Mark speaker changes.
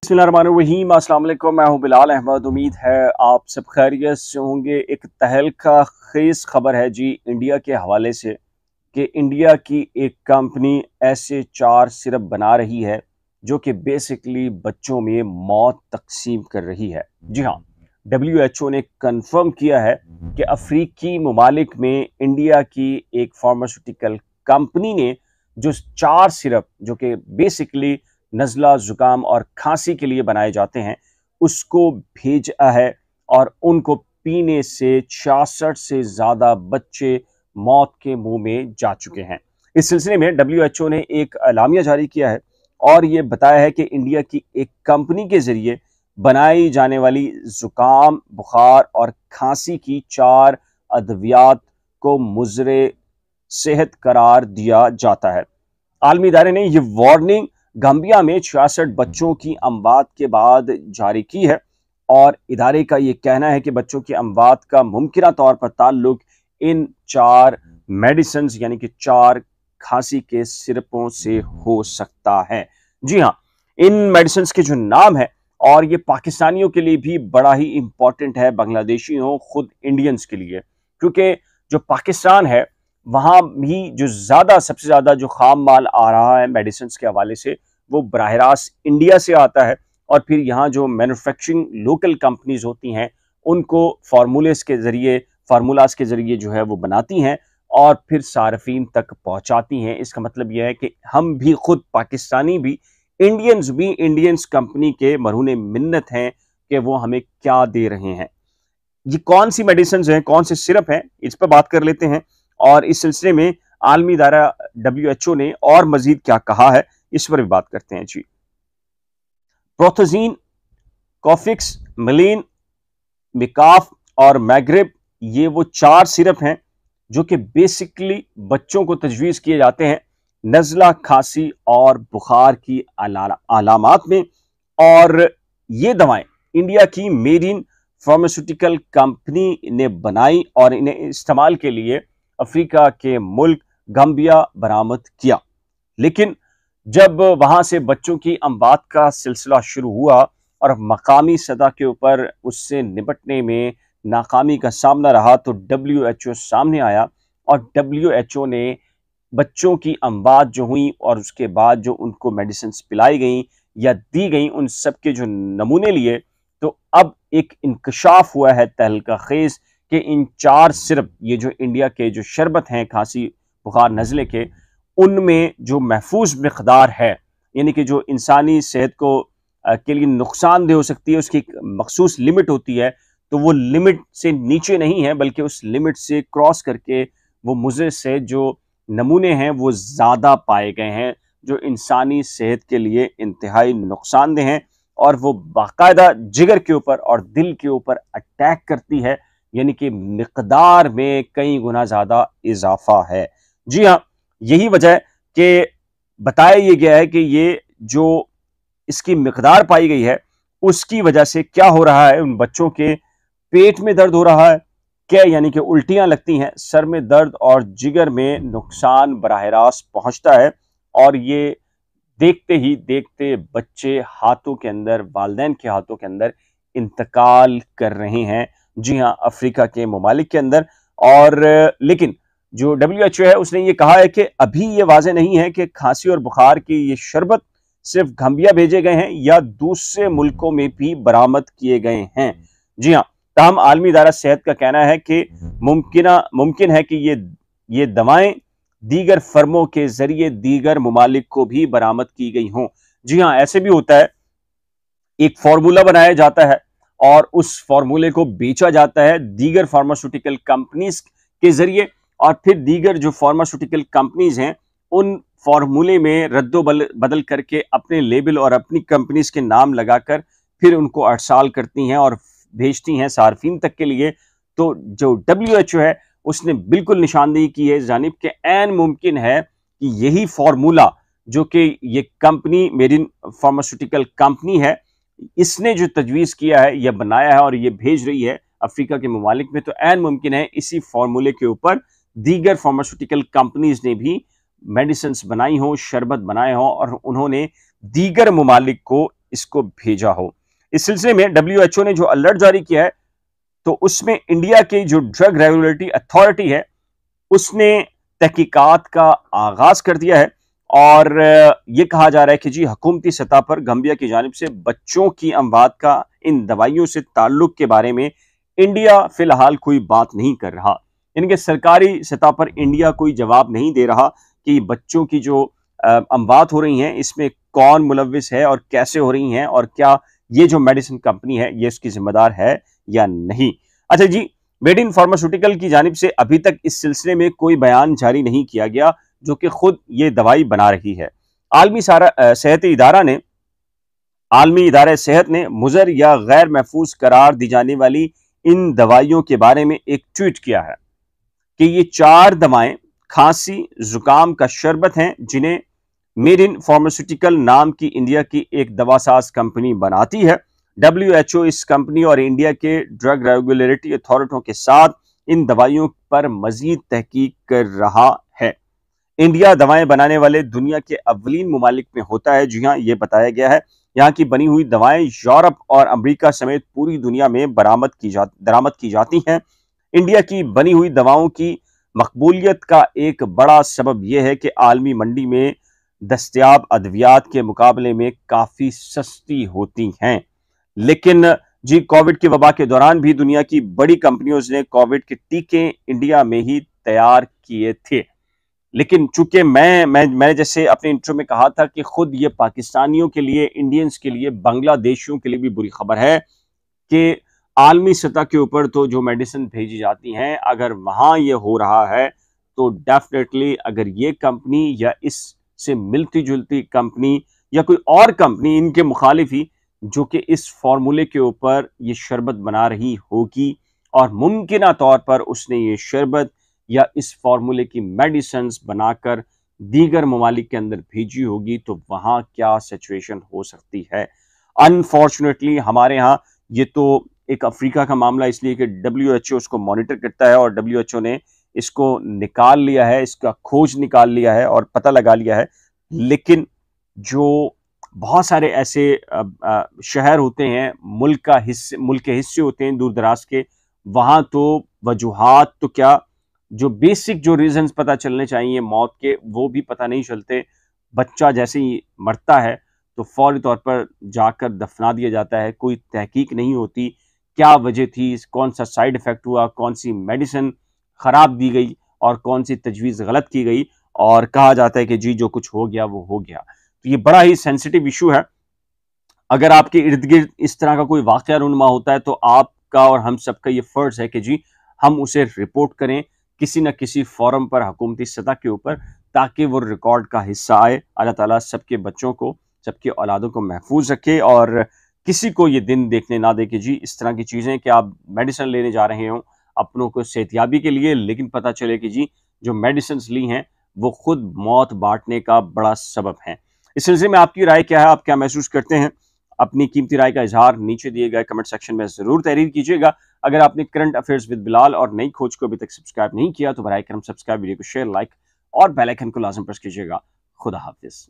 Speaker 1: बिस्मिल्लाहिर्रहमानिर्रहीम। अस्सलाम वालेकुम। मैं हूं बिलाल अहमद। उम्मीद है आप सब खैरियत से होंगे। एक तहलका खेज खबर है जी इंडिया के हवाले से कि इंडिया की एक कंपनी ऐसे 4 सिरप बना रही है जो कि बेसिकली बच्चों में मौत तकसीम कर रही है। जी हाँ, WHO ने कंफर्म किया है कि अफ्रीकी ममालिक में इंडिया की एक फार्मास्यूटिकल कंपनी ने जो 4 सिरप जो कि बेसिकली नज़ला, ज़ुकाम और खांसी के लिए बनाए जाते हैं, उसको भेजा है और उनको पीने से 66 से ज़्यादा बच्चे मौत के मुंह में जा चुके हैं। इस सिलसिले में WHO ने एक एलामिया जारी किया है और ये बताया है कि इंडिया की एक कंपनी के ज़रिए बनाई जाने वाली ज़ुकाम, बुखार और खांसी की 4 अद्वियात को मुज़रे सेहत करार दिया जाता है। आलमी इदारे ने यह वार्निंग गाम्बिया में 66 बच्चों की अमवात के बाद जारी की है और इदारे का यह कहना है कि बच्चों की अमवात का मुमकिना तौर पर ताल्लुक इन 4 मेडिसिन यानी कि 4 खांसी के सिरपों से हो सकता है। जी हाँ, इन मेडिसिन के जो नाम है, और ये पाकिस्तानियों के लिए भी बड़ा ही इंपॉर्टेंट है, बांग्लादेशी हो, खुद इंडियंस के लिए, क्योंकि जो पाकिस्तान है वहां भी जो सबसे ज्यादा जो खाम माल आ रहा है मेडिसिन के हवाले से, वो बराह रास्त इंडिया से आता है और फिर यहाँ जो मैन्युफैक्चरिंग लोकल कंपनीज होती हैं उनको फार्मूलाज के जरिए जो है वो बनाती हैं और फिर सार्फिन तक पहुंचाती हैं। इसका मतलब यह है कि हम भी खुद पाकिस्तानी भी इंडियंस कंपनी के मरहूने मिन्नत हैं कि वो हमें क्या दे रहे हैं। ये कौन सी मेडिसिन हैं, कौन से सिरप हैं, इस पर बात कर लेते हैं। और इस सिलसिले में आलमी इदारा WHO ने और मजीद क्या कहा है, इस पर भी बात करते हैं जी। प्रोथोजीन, कॉफिक्स, मिलीन, मिकाफ और मैग्रेब, ये वो 4 सिरप हैं जो कि बेसिकली बच्चों को तजवीज़ किए जाते हैं नज़ला, खांसी और बुखार की अलामात में। और ये दवाएं इंडिया की मेड इन फार्मास्यूटिकल कंपनी ने बनाई और इन्हें इस्तेमाल के लिए अफ्रीका के मुल्क गाम्बिया बरामद किया। लेकिन जब वहां से बच्चों की अमवात का सिलसिला शुरू हुआ और मकामी सतह के ऊपर उससे निपटने में नाकामी का सामना रहा, तो WHO सामने आया और WHO ने बच्चों की अमवात जो हुई और उसके बाद जो उनको मेडिसिन पिलाई गई या दी गई, उन सब के जो नमूने लिए, तो अब एक इंकशाफ हुआ है तहलका खेज कि इन 4 सिरप, ये जो इंडिया के जो शरबत हैं खांसी, बुखार, नज़ले के, उनमें जो महफूज मिकदार है, यानी कि जो इंसानी सेहत को के लिए नुकसानदेह हो सकती है, उसकी एक मखसूस लिमिट होती है, तो वो लिमिट से नीचे नहीं है बल्कि उस लिमिट से क्रॉस करके वो मुज़र से जो नमूने हैं वो ज़्यादा पाए गए हैं, जो इंसानी सेहत के लिए इंतहाई नुकसानदेह हैं और वो बाकायदा जिगर के ऊपर और दिल के ऊपर अटैक करती है, यानी कि मिकदार में कई गुना ज़्यादा इजाफा है। जी हाँ, यही वजह है कि बताया ये गया है कि ये जो इसकी मिकदार पाई गई है उसकी वजह से क्या हो रहा है, उन बच्चों के पेट में दर्द हो रहा है क्या, यानी कि उल्टियां लगती हैं, सर में दर्द और जिगर में नुकसान बराह रास्त पहुंचता है और ये देखते ही देखते बच्चे हाथों के अंदर, वालिदैन के हाथों के अंदर इंतकाल कर रहे हैं। जी हाँ, अफ्रीका के ममालिक के अंदर। और लेकिन जो WHO है उसने ये कहा है कि अभी ये वाज़ेह नहीं है कि खांसी और बुखार की ये शरबत सिर्फ गाम्बिया भेजे गए हैं या दूसरे मुल्कों में भी बरामद किए गए हैं। जी हाँ, ताहम आलमी इदारा सेहत का कहना है कि मुमकिन है कि ये दवाएं दीगर फर्मों के जरिए दीगर ममालिक को भी बरामद की गई हों। जी हाँ, ऐसे भी होता है, एक फार्मूला बनाया जाता है और उस फार्मूले को बेचा जाता है दीगर फार्मास्यूटिकल कंपनीज के जरिए, और फिर दीगर जो फार्मास्यूटिकल कंपनीज हैं उन फार्मूले में रद्दो बदल करके अपने लेबल और अपनी कंपनीज के नाम लगाकर फिर उनको अरसाल करती हैं और भेजती हैं सार्फिन तक के लिए। तो जो WHO है उसने बिल्कुल निशानदेही की है इस जानिब के ऐन मुमकिन है कि यही फार्मूला जो कि ये company made in pharmaceutical company है, इसने जो तजवीज़ किया है या बनाया है और ये भेज रही है अफ्रीका के ममालिक में, तो ऐन मुमकिन है इसी फार्मूले के ऊपर दीगर फार्मास्यूटिकल कंपनीज ने भी मेडिसिन बनाई हो, शरबत बनाए हों और उन्होंने दीगर ममालिक को इसको भेजा हो। इस सिलसिले में WHO ने जो अलर्ट जारी किया है, तो उसमें इंडिया की जो ड्रग रेगुलेटरी अथॉरिटी है उसने तहकीकात का आगाज कर दिया है और यह कहा जा रहा है कि जी हुकूमती सतह पर गंबिया की जानिब से बच्चों की अमवात का इन दवाइयों से ताल्लुक के बारे में इंडिया फिलहाल कोई बात नहीं कर रहा। इनके सरकारी सतह पर इंडिया कोई जवाब नहीं दे रहा कि बच्चों की जो अमवात हो रही हैं इसमें कौन मुलविस है और कैसे हो रही हैं और क्या ये जो मेडिसिन कंपनी है ये इसकी जिम्मेदार है या नहीं। अच्छा जी, मेड इन फार्मास्यूटिकल की जानिब से अभी तक इस सिलसिले में कोई बयान जारी नहीं किया गया जो कि खुद ये दवाई बना रही है। आलमी इदारा सेहत ने मुजर या गैर महफूज करार दी जाने वाली इन दवाइयों के बारे में एक ट्वीट किया है कि ये 4 दवाएं खांसी जुकाम का शरबत हैं जिन्हें मेड इन फार्मास्यूटिकल नाम की इंडिया की एक दवासाज कंपनी बनाती है। WHO इस कंपनी और इंडिया के ड्रग रेगुलेटरी अथॉरिटियों के साथ इन दवाइयों पर मजीद तहकीक कर रहा है। इंडिया दवाएं बनाने वाले दुनिया के अव्वलीन मुमालिक में होता है। जी हाँ, ये बताया गया है। यहाँ की बनी हुई दवाएं यूरोप और अमेरिका समेत पूरी दुनिया में दरामद की जाती हैं। इंडिया की बनी हुई दवाओं की मकबूलियत का एक बड़ा सबब यह है कि आलमी मंडी में दस्तयाब अद्वियात के मुकाबले में काफी सस्ती होती हैं। लेकिन जी कोविड की वबा के दौरान भी दुनिया की बड़ी कंपनियों ने कोविड के टीके इंडिया में ही तैयार किए थे। लेकिन चूंकि मैंने जैसे अपने इंट्रो में कहा था कि खुद ये पाकिस्तानियों के लिए, इंडियंस के लिए, बांग्लादेशियों के लिए भी बुरी खबर है कि आलमी सतह के ऊपर तो जो मेडिसिन भेजी जाती हैं अगर वहां ये हो रहा है तो डेफिनेटली अगर ये कंपनी या इससे मिलती जुलती कंपनी या कोई और कंपनी इनके मुखालिफ ही जो कि इस फार्मूले के ऊपर ये शरबत बना रही होगी और मुमकिन तौर पर उसने ये शरबत या इस फार्मूले की मेडिसिन बनाकर दीगर ममालिक के अंदर भेजी होगी, तो वहां क्या सिचुएशन हो सकती है। अनफॉर्चुनेटली हमारे यहाँ ये तो एक अफ्रीका का मामला इसलिए कि WHO उसको मॉनिटर करता है और WHO ने इसको निकाल लिया है, इसका खोज निकाल लिया है और पता लगा लिया है। लेकिन जो बहुत सारे ऐसे शहर होते हैं, मुल्क के हिस्से होते हैं दूर दराज के, वहां तो वजूहात तो क्या, जो बेसिक जो रीजंस पता चलने चाहिए मौत के वो भी पता नहीं चलते। बच्चा जैसे ही मरता है तो फौरी तौर पर जाकर दफना दिया जाता है, कोई तहकीक नहीं होती क्या वजह थी, कौन सा साइड इफेक्ट हुआ, कौन सी मेडिसिन खराब दी गई और कौन सी तजवीज़ गलत की गई और कहा जाता है कि जी जो कुछ हो गया वो हो गया। तो ये बड़ा ही सेंसिटिव इशू है। अगर आपके इर्द गिर्द इस तरह का कोई वाकया रूनुमा होता है तो आपका और हम सबका ये फर्ज है कि जी हम उसे रिपोर्ट करें किसी न किसी फोरम पर हुकूमती सतह के ऊपर, ताकि वो रिकॉर्ड का हिस्सा आए। अल्लाह ताला सबके बच्चों को, सबके औलादों को महफूज रखे और किसी को ये दिन देखने ना दे कि जी इस तरह की चीज़ें कि आप मेडिसिन लेने जा रहे हों अपनों को सेहतियाबी के लिए, लेकिन पता चले कि जी जो मेडिसिन ली हैं वो खुद मौत बांटने का बड़ा सबब है। इस सिलसिले में आपकी राय क्या है, आप क्या महसूस करते हैं? अपनी कीमती राय का इजहार नीचे दिए गए कमेंट सेक्शन में जरूर तहरीर कीजिएगा। अगर आपने करंट अफेयर्स विद बिलाल और नई खोज को अभी तक सब्सक्राइब नहीं किया तो बराए करम सब्सक्राइब, वीडियो को शेयर, लाइक और बेल आइकन को लाजम प्रेस कीजिएगा। खुदा हाफिज।